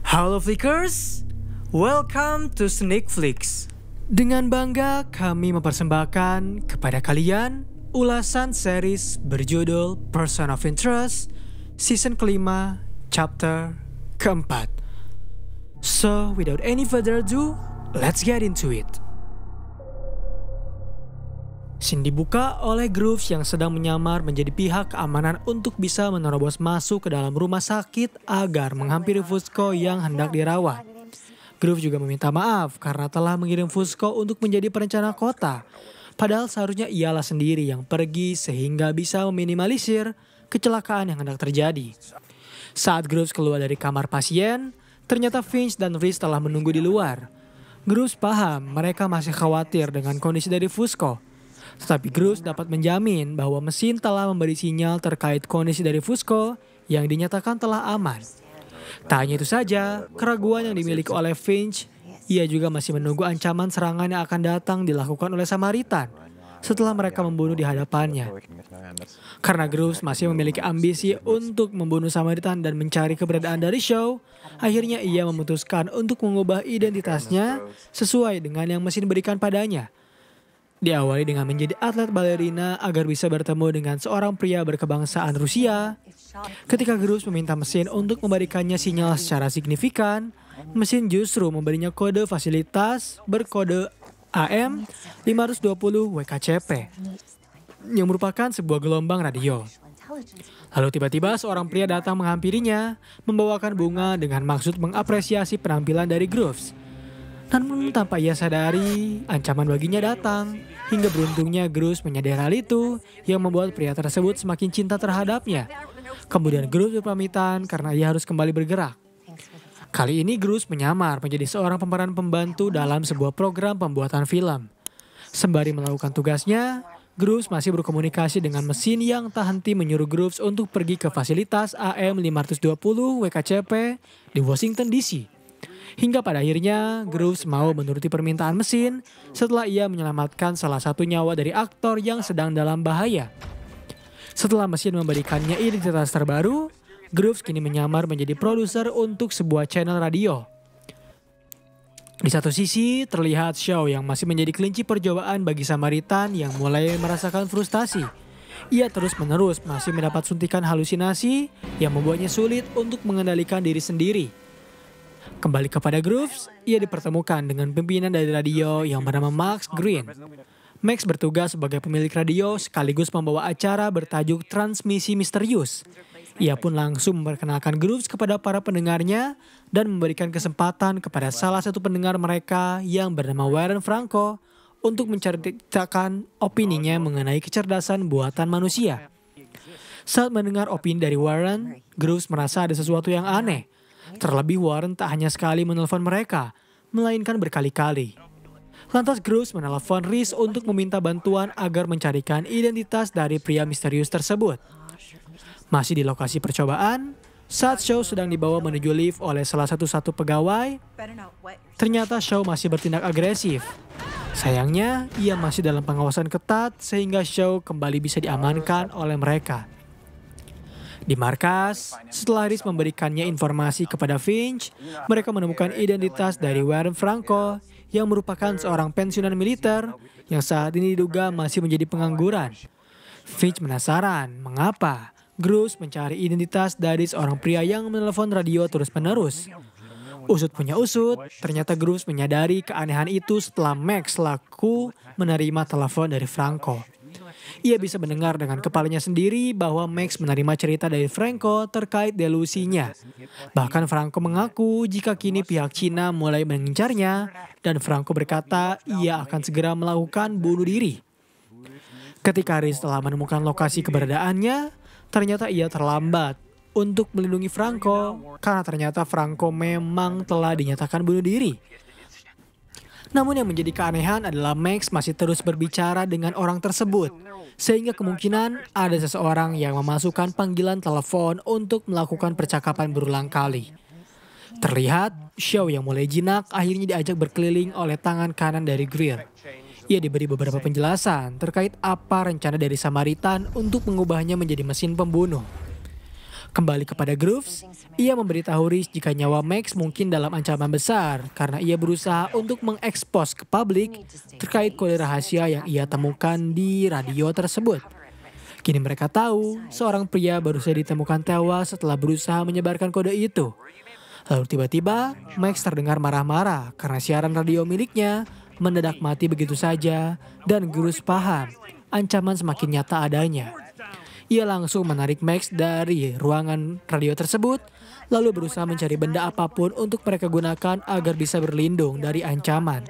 Halo Flickers, welcome to Sneak Flicks. Dengan bangga kami mempersembahkan kepada kalian ulasan series berjudul Person of Interest season kelima, chapter keempat. So without any further ado, let's get into it. Scene dibuka oleh Groves yang sedang menyamar menjadi pihak keamanan untuk bisa menerobos masuk ke dalam rumah sakit agar menghampiri Fusco yang hendak dirawat. Groves juga meminta maaf karena telah mengirim Fusco untuk menjadi perencana kota. Padahal seharusnya ialah sendiri yang pergi sehingga bisa meminimalisir kecelakaan yang hendak terjadi. Saat Groves keluar dari kamar pasien, ternyata Finch dan Rhys telah menunggu di luar. Groves paham mereka masih khawatir dengan kondisi dari Fusco. Tetapi Groves dapat menjamin bahwa mesin telah memberi sinyal terkait kondisi dari Fusco yang dinyatakan telah aman. Tak hanya itu saja, keraguan yang dimiliki oleh Finch, ia juga masih menunggu ancaman serangan yang akan datang dilakukan oleh Samaritan setelah mereka membunuh di hadapannya. Karena Groves masih memiliki ambisi untuk membunuh Samaritan dan mencari keberadaan dari Shaw, akhirnya ia memutuskan untuk mengubah identitasnya sesuai dengan yang mesin berikan padanya. Diawali dengan menjadi atlet balerina agar bisa bertemu dengan seorang pria berkebangsaan Rusia. Ketika Groves meminta mesin untuk memberikannya sinyal secara signifikan, mesin justru memberinya kode fasilitas berkode AM 520 WKCP yang merupakan sebuah gelombang radio. Lalu tiba-tiba seorang pria datang menghampirinya, membawakan bunga dengan maksud mengapresiasi penampilan dari Groves. Namun tanpa ia sadari, ancaman baginya datang. Hingga beruntungnya Groves menyadari hal itu yang membuat pria tersebut semakin cinta terhadapnya. Kemudian Groves berpamitan karena ia harus kembali bergerak. Kali ini Groves menyamar menjadi seorang pemeran pembantu dalam sebuah program pembuatan film. Sembari melakukan tugasnya, Groves masih berkomunikasi dengan mesin yang tak henti menyuruh Groves untuk pergi ke fasilitas AM 520 WKCP di Washington DC. Hingga pada akhirnya Groves mau menuruti permintaan mesin setelah ia menyelamatkan salah satu nyawa dari aktor yang sedang dalam bahaya. Setelah mesin memberikannya identitas terbaru, Groves kini menyamar menjadi produser untuk sebuah channel radio. Di satu sisi terlihat Shaw yang masih menjadi kelinci percobaan bagi Samaritan yang mulai merasakan frustasi. Ia terus-menerus masih mendapat suntikan halusinasi yang membuatnya sulit untuk mengendalikan diri sendiri. Kembali kepada Groves, ia dipertemukan dengan pimpinan dari radio yang bernama Max Green. Max bertugas sebagai pemilik radio sekaligus membawa acara bertajuk Transmisi Misterius. Ia pun langsung memperkenalkan Groves kepada para pendengarnya dan memberikan kesempatan kepada salah satu pendengar mereka yang bernama Warren Franco untuk menceritakan opininya mengenai kecerdasan buatan manusia. Saat mendengar opini dari Warren, Groves merasa ada sesuatu yang aneh. Terlebih Warren tak hanya sekali menelpon mereka, melainkan berkali-kali. Lantas Groves menelpon Rhys untuk meminta bantuan agar mencarikan identitas dari pria misterius tersebut. Masih di lokasi percobaan, saat Shaw sedang dibawa menuju lift oleh salah satu pegawai, ternyata Shaw masih bertindak agresif. Sayangnya, ia masih dalam pengawasan ketat sehingga Shaw kembali bisa diamankan oleh mereka. Di markas, setelah Rhys memberikannya informasi kepada Finch, mereka menemukan identitas dari Warren Franco yang merupakan seorang pensiunan militer yang saat ini diduga masih menjadi pengangguran. Finch penasaran mengapa Groves mencari identitas dari seorang pria yang menelepon radio terus-menerus. Usut punya usut, ternyata Groves menyadari keanehan itu setelah Max laku menerima telepon dari Franco. Ia bisa mendengar dengan kepalanya sendiri bahwa Max menerima cerita dari Franco terkait delusinya. Bahkan Franco mengaku jika kini pihak Cina mulai mengincarnya dan Franco berkata ia akan segera melakukan bunuh diri. Ketika Rhys telah menemukan lokasi keberadaannya, ternyata ia terlambat untuk melindungi Franco karena ternyata Franco memang telah dinyatakan bunuh diri. Namun yang menjadi keanehan adalah Max masih terus berbicara dengan orang tersebut. Sehingga kemungkinan ada seseorang yang memasukkan panggilan telepon untuk melakukan percakapan berulang kali. Terlihat, Shaw yang mulai jinak akhirnya diajak berkeliling oleh tangan kanan dari Greer. Ia diberi beberapa penjelasan terkait apa rencana dari Samaritan untuk mengubahnya menjadi mesin pembunuh. Kembali kepada Grooves, ia memberitahu Rhys jika nyawa Max mungkin dalam ancaman besar karena ia berusaha untuk mengekspos ke publik terkait kode rahasia yang ia temukan di radio tersebut. Kini mereka tahu seorang pria baru saja ditemukan tewas setelah berusaha menyebarkan kode itu. Lalu tiba-tiba Max terdengar marah-marah karena siaran radio miliknya mendadak mati begitu saja dan Grooves paham ancaman semakin nyata adanya. Ia langsung menarik Max dari ruangan radio tersebut, lalu berusaha mencari benda apapun untuk mereka gunakan agar bisa berlindung dari ancaman.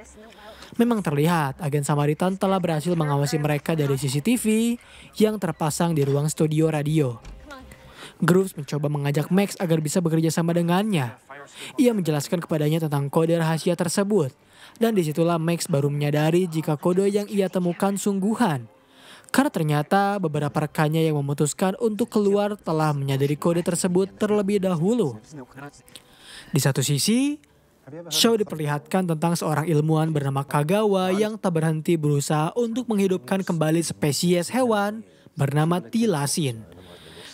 Memang terlihat agen Samaritan telah berhasil mengawasi mereka dari CCTV yang terpasang di ruang studio radio. Grooves mencoba mengajak Max agar bisa bekerja sama dengannya. Ia menjelaskan kepadanya tentang kode rahasia tersebut, dan disitulah Max baru menyadari jika kode yang ia temukan sungguhan. Karena ternyata beberapa rekannya yang memutuskan untuk keluar telah menyadari kode tersebut terlebih dahulu. Di satu sisi, Shaw diperlihatkan tentang seorang ilmuwan bernama Kagawa yang tak berhenti berusaha untuk menghidupkan kembali spesies hewan bernama tilasin.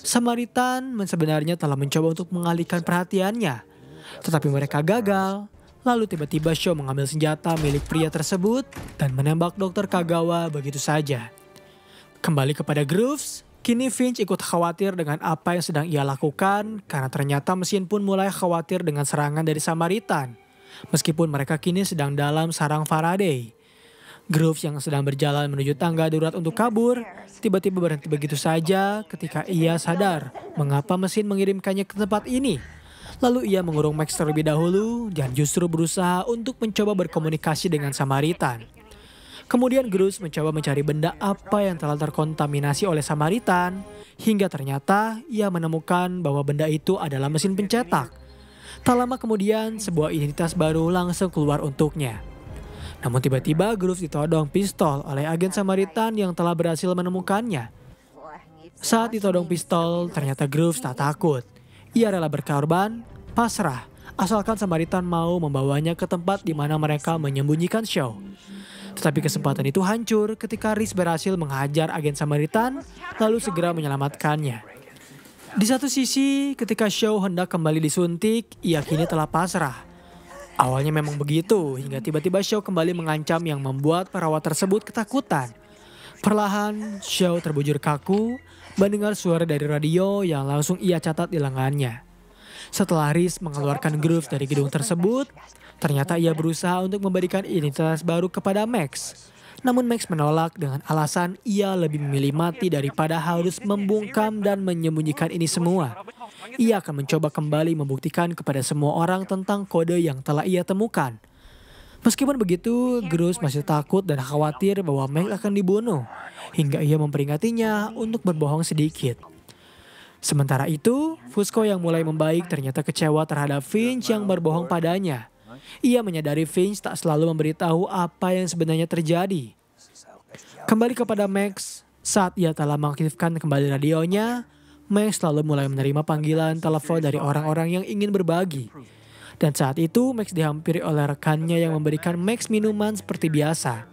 Samaritan sebenarnya telah mencoba untuk mengalihkan perhatiannya, tetapi mereka gagal. Lalu tiba-tiba Shaw mengambil senjata milik pria tersebut dan menembak Dr. Kagawa begitu saja. Kembali kepada Grooves, kini Finch ikut khawatir dengan apa yang sedang ia lakukan karena ternyata mesin pun mulai khawatir dengan serangan dari Samaritan. Meskipun mereka kini sedang dalam sarang Faraday. Grooves yang sedang berjalan menuju tangga darurat untuk kabur, tiba-tiba berhenti begitu saja ketika ia sadar mengapa mesin mengirimkannya ke tempat ini. Lalu ia mengurung Max terlebih dahulu dan justru berusaha untuk mencoba berkomunikasi dengan Samaritan. Kemudian Grooves mencoba mencari benda apa yang telah terkontaminasi oleh Samaritan, hingga ternyata ia menemukan bahwa benda itu adalah mesin pencetak. Tak lama kemudian sebuah identitas baru langsung keluar untuknya. Namun tiba-tiba Grooves ditodong pistol oleh agen Samaritan yang telah berhasil menemukannya. Saat ditodong pistol, ternyata Grooves tak takut. Ia rela berkorban, pasrah, asalkan Samaritan mau membawanya ke tempat di mana mereka menyembunyikan Shaw. Tetapi kesempatan itu hancur ketika Rhys berhasil menghajar agen Samaritan lalu segera menyelamatkannya. Di satu sisi, ketika Shaw hendak kembali disuntik, ia kini telah pasrah. Awalnya memang begitu, hingga tiba-tiba Shaw kembali mengancam yang membuat perawat tersebut ketakutan. Perlahan, Shaw terbujur kaku, mendengar suara dari radio yang langsung ia catat di lengannya. Setelah Rhys mengeluarkan Grooves dari gedung tersebut, ternyata ia berusaha untuk memberikan identitas baru kepada Max. Namun Max menolak dengan alasan ia lebih memilih mati daripada harus membungkam dan menyembunyikan ini semua. Ia akan mencoba kembali membuktikan kepada semua orang tentang kode yang telah ia temukan. Meskipun begitu, Grooves masih takut dan khawatir bahwa Max akan dibunuh, hingga ia memperingatinya untuk berbohong sedikit. Sementara itu, Fusco yang mulai membaik ternyata kecewa terhadap Finch yang berbohong padanya. Ia menyadari Finch tak selalu memberitahu apa yang sebenarnya terjadi. Kembali kepada Max, saat ia telah mengaktifkan kembali radionya, Max lalu mulai menerima panggilan telepon dari orang-orang yang ingin berbagi. Dan saat itu Max dihampiri oleh rekannya yang memberikan Max minuman seperti biasa.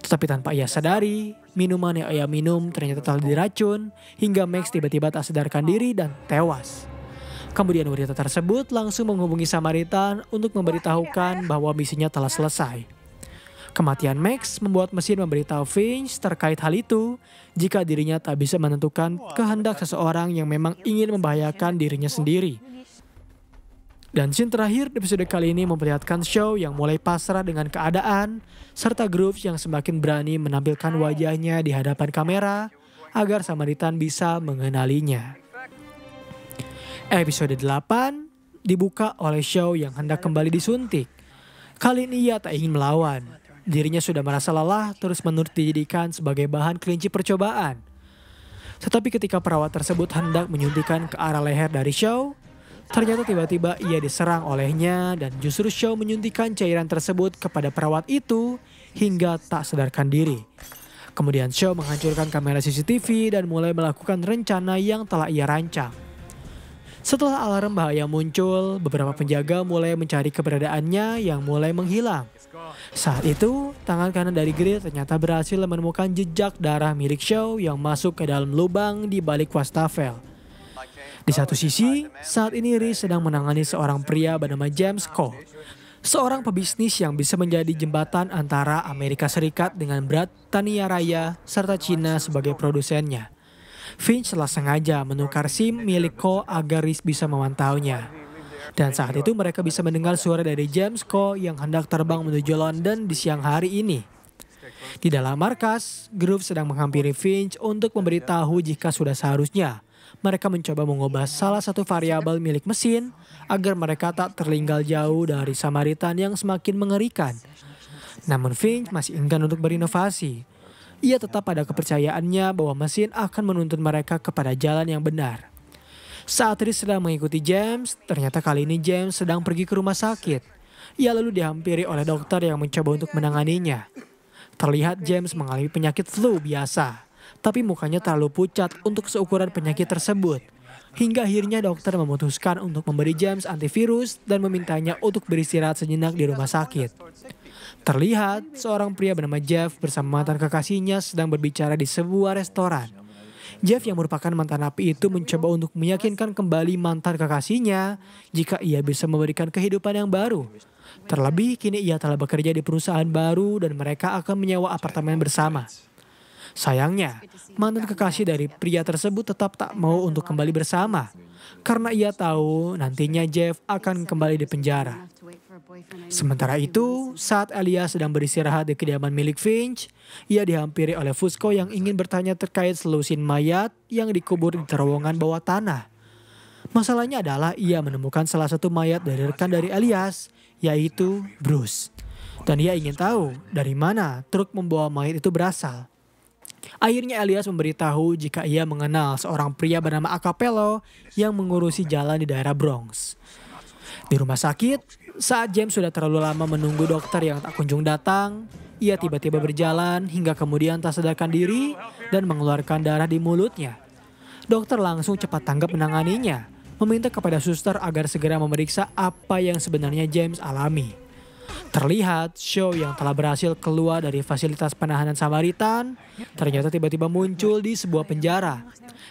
Tetapi tanpa ia sadari, minuman yang ia minum ternyata telah diracun hingga Max tiba-tiba tak sadarkan diri dan tewas. Kemudian wanita tersebut langsung menghubungi Samaritan untuk memberitahukan bahwa misinya telah selesai. Kematian Max membuat mesin memberitahu Finch terkait hal itu jika dirinya tak bisa menentukan kehendak seseorang yang memang ingin membahayakan dirinya sendiri. Dan scene terakhir di episode kali ini memperlihatkan Shaw yang mulai pasrah dengan keadaan, serta Grooves yang semakin berani menampilkan wajahnya di hadapan kamera agar Samaritan bisa mengenalinya. Episode 8 dibuka oleh Shaw yang hendak kembali disuntik. Kali ini ia tak ingin melawan. Dirinya sudah merasa lelah terus-menerus dijadikan sebagai bahan kelinci percobaan. Tetapi ketika perawat tersebut hendak menyuntikkan ke arah leher dari Shaw, ternyata tiba-tiba ia diserang olehnya dan justru Shaw menyuntikkan cairan tersebut kepada perawat itu hingga tak sadarkan diri. Kemudian Shaw menghancurkan kamera CCTV dan mulai melakukan rencana yang telah ia rancang. Setelah alarm bahaya muncul, beberapa penjaga mulai mencari keberadaannya yang mulai menghilang. Saat itu, tangan kanan dari Greer ternyata berhasil menemukan jejak darah milik Shaw yang masuk ke dalam lubang di balik wastafel. Di satu sisi, saat ini Reese sedang menangani seorang pria bernama James Cole, seorang pebisnis yang bisa menjadi jembatan antara Amerika Serikat dengan Britania Raya serta Cina sebagai produsennya. Finch telah sengaja menukar SIM milik Cole agar Reese bisa memantaunya. Dan saat itu mereka bisa mendengar suara dari James Cole yang hendak terbang menuju London di siang hari ini. Di dalam markas, Groove sedang menghampiri Finch untuk memberitahu jika sudah seharusnya mereka mencoba mengubah salah satu variabel milik mesin agar mereka tak tertinggal jauh dari Samaritan yang semakin mengerikan. Namun Finch masih enggan untuk berinovasi. Ia tetap pada kepercayaannya bahwa mesin akan menuntun mereka kepada jalan yang benar. Saat Reese sedang mengikuti James, ternyata kali ini James sedang pergi ke rumah sakit. Ia lalu dihampiri oleh dokter yang mencoba untuk menanganinya. Terlihat James mengalami penyakit flu biasa, tapi mukanya terlalu pucat untuk seukuran penyakit tersebut. Hingga akhirnya dokter memutuskan untuk memberi James antivirus dan memintanya untuk beristirahat sejenak di rumah sakit. Terlihat seorang pria bernama Jeff bersama mantan kekasihnya sedang berbicara di sebuah restoran. Jeff yang merupakan mantan napi itu mencoba untuk meyakinkan kembali mantan kekasihnya jika ia bisa memberikan kehidupan yang baru. Terlebih kini ia telah bekerja di perusahaan baru dan mereka akan menyewa apartemen bersama. Sayangnya, mantan kekasih dari pria tersebut tetap tak mau untuk kembali bersama. Karena ia tahu nantinya Jeff akan kembali di penjara. Sementara itu, saat Elias sedang beristirahat di kediaman milik Finch, ia dihampiri oleh Fusco yang ingin bertanya terkait selusin mayat yang dikubur di terowongan bawah tanah. Masalahnya adalah ia menemukan salah satu mayat dari rekan dari Elias, yaitu Bruce. Dan ia ingin tahu dari mana truk membawa mayat itu berasal. Akhirnya Elias memberitahu jika ia mengenal seorang pria bernama Acapello yang mengurusi jalan di daerah Bronx. Di rumah sakit, saat James sudah terlalu lama menunggu dokter yang tak kunjung datang, ia tiba-tiba berjalan hingga kemudian tak sadarkan diri dan mengeluarkan darah di mulutnya. Dokter langsung cepat tanggap menanganinya, meminta kepada suster agar segera memeriksa apa yang sebenarnya James alami. Terlihat Shaw yang telah berhasil keluar dari fasilitas penahanan Samaritan ternyata tiba-tiba muncul di sebuah penjara.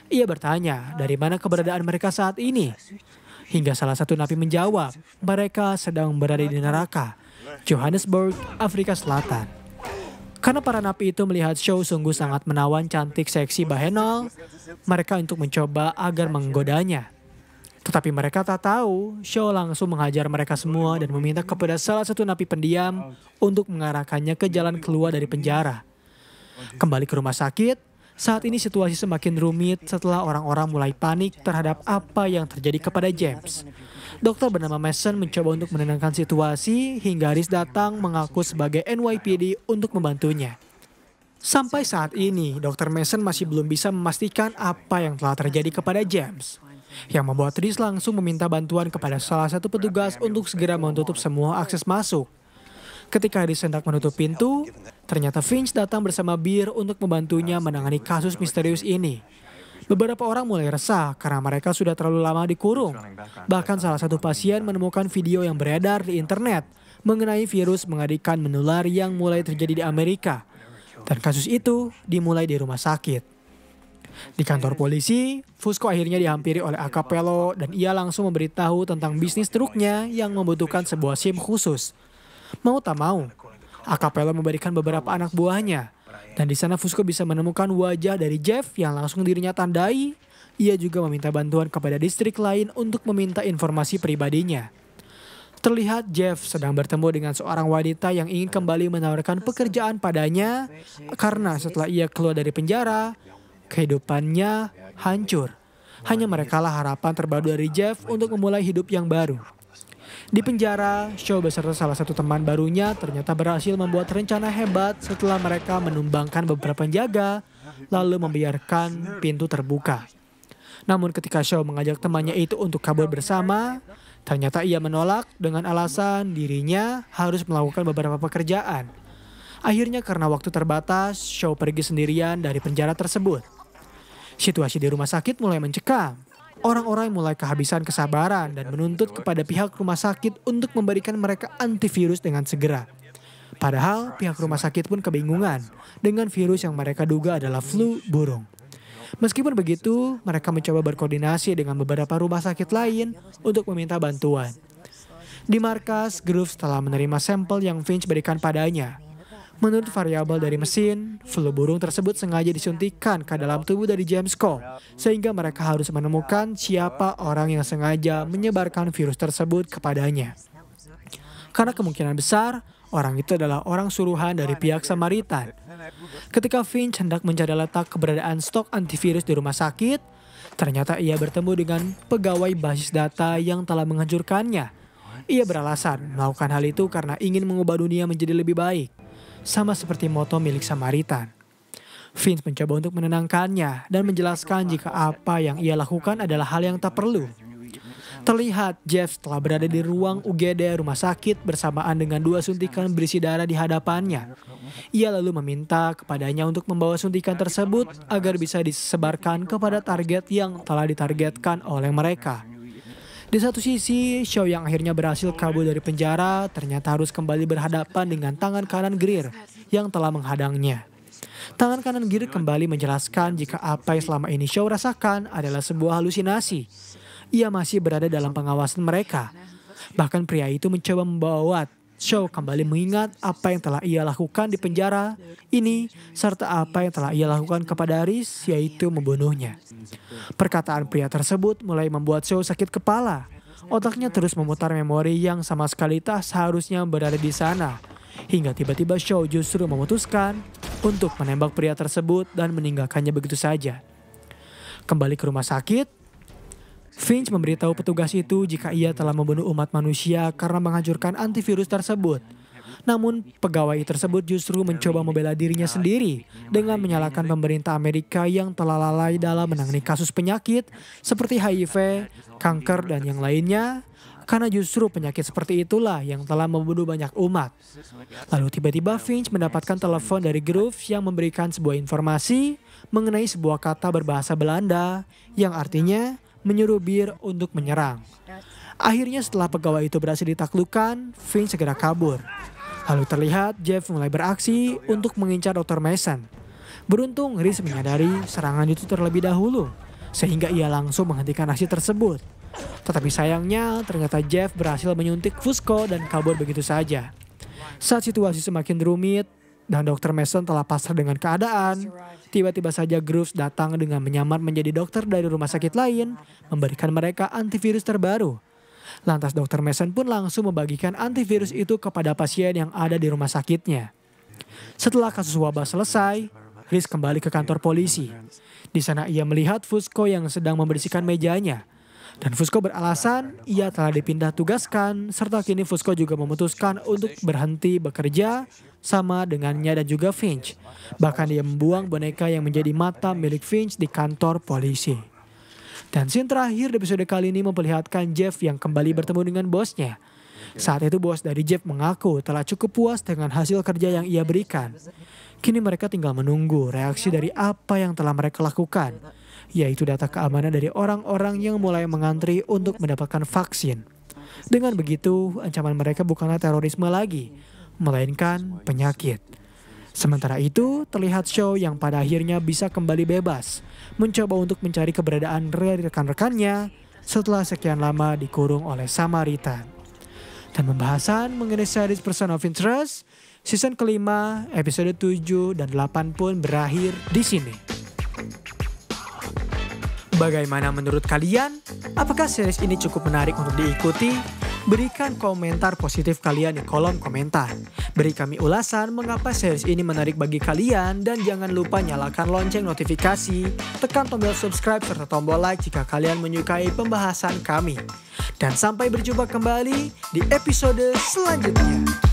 Ia bertanya dari mana keberadaan mereka saat ini. Hingga salah satu napi menjawab, mereka sedang berada di neraka, Johannesburg, Afrika Selatan. Karena para napi itu melihat Shaw sungguh sangat menawan, cantik, seksi, bahenol, mereka untuk mencoba agar menggodanya. Tetapi mereka tak tahu, Shaw langsung menghajar mereka semua dan meminta kepada salah satu napi pendiam untuk mengarahkannya ke jalan keluar dari penjara. Kembali ke rumah sakit, saat ini situasi semakin rumit setelah orang-orang mulai panik terhadap apa yang terjadi kepada James. Dokter bernama Mason mencoba untuk menenangkan situasi hingga Reese datang mengaku sebagai NYPD untuk membantunya. Sampai saat ini, Dr. Mason masih belum bisa memastikan apa yang telah terjadi kepada James. Yang membuat Reese langsung meminta bantuan kepada salah satu petugas untuk segera menutup semua akses masuk. Ketika Reese hendak menutup pintu, ternyata Finch datang bersama Bir untuk membantunya menangani kasus misterius ini. Beberapa orang mulai resah karena mereka sudah terlalu lama dikurung. Bahkan salah satu pasien menemukan video yang beredar di internet mengenai virus mengerikan menular yang mulai terjadi di Amerika. Dan kasus itu dimulai di rumah sakit. Di kantor polisi, Fusco akhirnya dihampiri oleh Acapello dan ia langsung memberitahu tentang bisnis truknya yang membutuhkan sebuah SIM khusus. Mau tak mau, Acapello memberikan beberapa anak buahnya. Dan di sana Fusco bisa menemukan wajah dari Jeff yang langsung dirinya tandai. Ia juga meminta bantuan kepada distrik lain untuk meminta informasi pribadinya. Terlihat Jeff sedang bertemu dengan seorang wanita yang ingin kembali menawarkan pekerjaan padanya karena setelah ia keluar dari penjara, kehidupannya hancur. Hanya merekalah harapan terbaru dari Jeff untuk memulai hidup yang baru. Di penjara, Shaw beserta salah satu teman barunya ternyata berhasil membuat rencana hebat setelah mereka menumbangkan beberapa penjaga, lalu membiarkan pintu terbuka. Namun ketika Shaw mengajak temannya itu untuk kabur bersama, ternyata ia menolak dengan alasan dirinya harus melakukan beberapa pekerjaan. Akhirnya karena waktu terbatas, Shaw pergi sendirian dari penjara tersebut. Situasi di rumah sakit mulai mencekam. Orang-orang mulai kehabisan kesabaran dan menuntut kepada pihak rumah sakit untuk memberikan mereka antivirus dengan segera. Padahal pihak rumah sakit pun kebingungan dengan virus yang mereka duga adalah flu burung. Meskipun begitu, mereka mencoba berkoordinasi dengan beberapa rumah sakit lain untuk meminta bantuan. Di markas, Groves telah menerima sampel yang Finch berikan padanya. Menurut variabel dari mesin, flu burung tersebut sengaja disuntikkan ke dalam tubuh dari James Cole, sehingga mereka harus menemukan siapa orang yang sengaja menyebarkan virus tersebut kepadanya. Karena kemungkinan besar, orang itu adalah orang suruhan dari pihak Samaritan. Ketika Finch hendak mencari letak keberadaan stok antivirus di rumah sakit, ternyata ia bertemu dengan pegawai basis data yang telah menghancurkannya. Ia beralasan melakukan hal itu karena ingin mengubah dunia menjadi lebih baik, sama seperti moto milik Samaritan. Finch mencoba untuk menenangkannya dan menjelaskan jika apa yang ia lakukan adalah hal yang tak perlu. Terlihat Jeff telah berada di ruang UGD rumah sakit bersamaan dengan 2 suntikan berisi darah di hadapannya. Ia lalu meminta kepadanya untuk membawa suntikan tersebut agar bisa disebarkan kepada target yang telah ditargetkan oleh mereka. Di satu sisi, Shaw yang akhirnya berhasil kabur dari penjara ternyata harus kembali berhadapan dengan tangan kanan Greer yang telah menghadangnya. Tangan kanan Greer kembali menjelaskan jika apa yang selama ini Shaw rasakan adalah sebuah halusinasi. Ia masih berada dalam pengawasan mereka. Bahkan pria itu mencoba membawa Shaw kembali mengingat apa yang telah ia lakukan di penjara ini serta apa yang telah ia lakukan kepada Aris, yaitu membunuhnya. Perkataan pria tersebut mulai membuat Shaw sakit kepala. Otaknya terus memutar memori yang sama sekali tak seharusnya berada di sana. Hingga tiba-tiba Shaw justru memutuskan untuk menembak pria tersebut dan meninggalkannya begitu saja. Kembali ke rumah sakit, Finch memberitahu petugas itu jika ia telah membunuh umat manusia karena menghancurkan antivirus tersebut. Namun pegawai tersebut justru mencoba membela dirinya sendiri dengan menyalahkan pemerintah Amerika yang telah lalai dalam menangani kasus penyakit seperti HIV, kanker, dan yang lainnya. Karena justru penyakit seperti itulah yang telah membunuh banyak umat. Lalu tiba-tiba Finch mendapatkan telepon dari Groves yang memberikan sebuah informasi mengenai sebuah kata berbahasa Belanda yang artinya menyuruh Bir untuk menyerang. Akhirnya setelah pegawai itu berhasil ditaklukkan, Finch segera kabur. Lalu terlihat Jeff mulai beraksi untuk mengincar Dr. Mason. Beruntung Reese menyadari serangan itu terlebih dahulu, sehingga ia langsung menghentikan aksi tersebut. Tetapi sayangnya ternyata Jeff berhasil menyuntik Fusco dan kabur begitu saja. Saat situasi semakin rumit dan Dr. Mason telah pasrah dengan keadaan, tiba-tiba saja Groves datang dengan menyamar menjadi dokter dari rumah sakit lain, memberikan mereka antivirus terbaru. Lantas Dr. Mason pun langsung membagikan antivirus itu kepada pasien yang ada di rumah sakitnya. Setelah kasus wabah selesai, Chris kembali ke kantor polisi. Di sana ia melihat Fusco yang sedang membersihkan mejanya. Dan Fusco beralasan ia telah dipindah tugaskan serta kini Fusco juga memutuskan untuk berhenti bekerja sama dengannya dan juga Finch. Bahkan dia membuang boneka yang menjadi mata milik Finch di kantor polisi. Dan scene terakhir di episode kali ini memperlihatkan Jeff yang kembali bertemu dengan bosnya. Saat itu bos dari Jeff mengaku telah cukup puas dengan hasil kerja yang ia berikan. Kini mereka tinggal menunggu reaksi dari apa yang telah mereka lakukan, yaitu data keamanan dari orang-orang yang mulai mengantri untuk mendapatkan vaksin. Dengan begitu, ancaman mereka bukanlah terorisme lagi, melainkan penyakit. Sementara itu, terlihat Shaw yang pada akhirnya bisa kembali bebas, mencoba untuk mencari keberadaan rekan-rekannya setelah sekian lama dikurung oleh Samaritan. Dan pembahasan mengenai series Person of Interest, season kelima, episode 7 dan 8 pun berakhir di sini. Bagaimana menurut kalian? Apakah series ini cukup menarik untuk diikuti? Berikan komentar positif kalian di kolom komentar. Beri kami ulasan mengapa series ini menarik bagi kalian dan jangan lupa nyalakan lonceng notifikasi, tekan tombol subscribe serta tombol like jika kalian menyukai pembahasan kami. Dan sampai berjumpa kembali di episode selanjutnya.